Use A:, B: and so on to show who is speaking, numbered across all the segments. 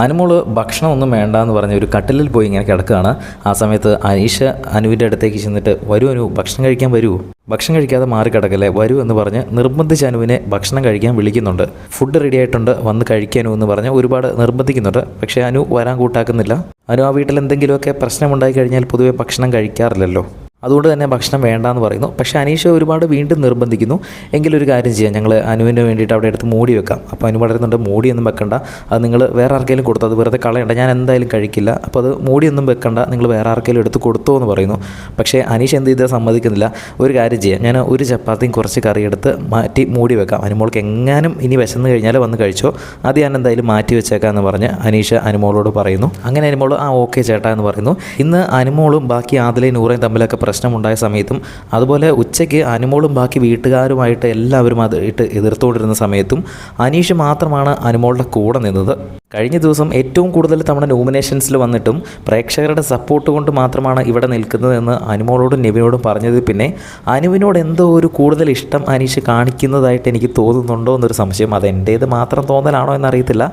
A: അനുമോള് ഭക്ഷണമൊന്നും വേണ്ടാന്ന് പറഞ്ഞ് ഒരു കട്ടിലിൽ പോയി ഇങ്ങനെ കിടക്കുകയാണ്. ആ സമയത്ത് അനീഷ് അനുവിൻ്റെ അടുത്തേക്ക് ചെന്നിട്ട് വരൂ അനു, ഭക്ഷണം കഴിക്കാൻ വരൂ, ഭക്ഷണം കഴിക്കാതെ മാറി കിടക്കല്ലേ, വരൂ എന്ന് പറഞ്ഞ് നിർബന്ധിച്ച് അനുവിനെ ഭക്ഷണം കഴിക്കാൻ വിളിക്കുന്നുണ്ട്. ഫുഡ് റെഡി ആയിട്ടുണ്ട്, വന്ന് കഴിക്കാനു എന്ന് പറഞ്ഞ് ഒരുപാട് നിർബന്ധിക്കുന്നുണ്ട്. പക്ഷേ അനു വരാൻ കൂട്ടാക്കുന്നില്ല. അനു ആ വീട്ടിൽ എന്തെങ്കിലുമൊക്കെ പ്രശ്നമുണ്ടായി കഴിഞ്ഞാൽ പൊതുവെ ഭക്ഷണം കഴിക്കാറില്ലല്ലോ. അതുകൊണ്ട് തന്നെ ഭക്ഷണം വേണ്ടാന്ന് പറയുന്നു. പക്ഷേ അനീഷ ഒരുപാട് വീണ്ടും നിർബന്ധിക്കുന്നു. എങ്കിലൊരു കാര്യം ചെയ്യാം, ഞങ്ങൾ അനുവിന് വേണ്ടിയിട്ട് അവിടെ എടുത്ത് മൂടി വെക്കാം. അപ്പോൾ അനു പറയുന്നുണ്ട് മൂടിയൊന്നും വെക്കണ്ട, അത് നിങ്ങൾ വേറെ ആർക്കെങ്കിലും കൊടുത്തു, അത് വെറുതെ കളയണ്ട, ഞാൻ എന്തായാലും കഴിക്കില്ല, അപ്പോൾ അത് മൂടിയൊന്നും വെക്കണ്ട, നിങ്ങൾ വേറെ ആർക്കെങ്കിലും എടുത്ത് കൊടുത്തോ എന്ന് പറയുന്നു. പക്ഷേ അനീഷ് എന്ത് ചെയ്താൽ സമ്മതിക്കുന്നില്ല. ഒരു കാര്യം ചെയ്യാം, ഞാൻ ഒരു ചപ്പാത്തിയും കുറച്ച് കറിയെടുത്ത് മാറ്റി മൂടി വെക്കാം, അനുമോൾക്ക് എങ്ങാനും ഇനി വിശന്ന് കഴിഞ്ഞാൽ വന്ന് കഴിച്ചോ, അത് ഞാൻ എന്തായാലും മാറ്റി വെച്ചേക്കാമെന്ന് പറഞ്ഞ് അനീഷ് അനുമോളോട് പറയുന്നു. അങ്ങനെ അനുമോൾ ഓക്കെ ചേട്ടാ എന്ന് പറയുന്നു. ഇന്ന് അനുമോളും ബാക്കി ആദിലയും നൂറയും തമ്മിലൊക്കെ പ്രശ്നമുണ്ടായ സമയത്തും അതുപോലെ ഉച്ചയ്ക്ക് അനുമോളും ബാക്കി വീട്ടുകാരുമായിട്ട് എല്ലാവരും അതിട്ട് എതിർത്തുകൊണ്ടിരുന്ന സമയത്തും അനീഷ് മാത്രമാണ് അനുമോളുടെ കൂടെ നിന്നത്. കഴിഞ്ഞ ദിവസം ഏറ്റവും കൂടുതൽ തവണ നോമിനേഷൻസിൽ വന്നിട്ടും പ്രേക്ഷകരുടെ സപ്പോർട്ട് കൊണ്ട് മാത്രമാണ് ഇവിടെ നിൽക്കുന്നതെന്ന് അനുമോളോടും നെവിനോടും പറഞ്ഞത്. പിന്നെ അനുവിനോട് എന്തോ ഒരു കൂടുതൽ ഇഷ്ടം അനീഷ് കാണിക്കുന്നതായിട്ട് എനിക്ക് തോന്നുന്നുണ്ടോ എന്നൊരു സംശയം. അത് എൻ്റേത് മാത്രം തോന്നലാണോ എന്നറിയത്തില്ല.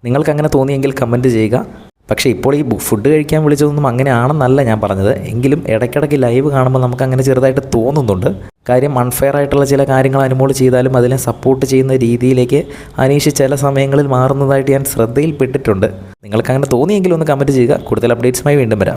A: നിങ്ങൾക്കങ്ങനെ തോന്നിയെങ്കിൽ കമൻറ്റ് ചെയ്യുക. പക്ഷേ ഇപ്പോൾ ഈ ഫുഡ് കഴിക്കാൻ വിളിച്ചതൊന്നും അങ്ങനെയാണെന്നല്ല ഞാൻ പറഞ്ഞത്. എങ്കിലും ഇടയ്ക്കിടയ്ക്ക് ലൈവ് കാണുമ്പോൾ നമുക്ക് അങ്ങനെ ചെറുതായിട്ട് തോന്നുന്നുണ്ട്. കാര്യം അൺഫെയർ ആയിട്ടുള്ള ചില കാര്യങ്ങൾ അനുമോൾ ചെയ്താലും അതിനെ സപ്പോർട്ട് ചെയ്യുന്ന രീതിയിലേക്ക് അനീഷ് ചില സമയങ്ങളിൽ മാറുന്നതായിട്ട് ഞാൻ ശ്രദ്ധയിൽപ്പെട്ടിട്ടുണ്ട്. നിങ്ങൾക്കങ്ങനെ തോന്നിയെങ്കിൽ ഒന്ന് കമൻറ്റ് ചെയ്യുക. കൂടുതൽ അപ്ഡേറ്റ്സുമായി വീണ്ടും വരാം.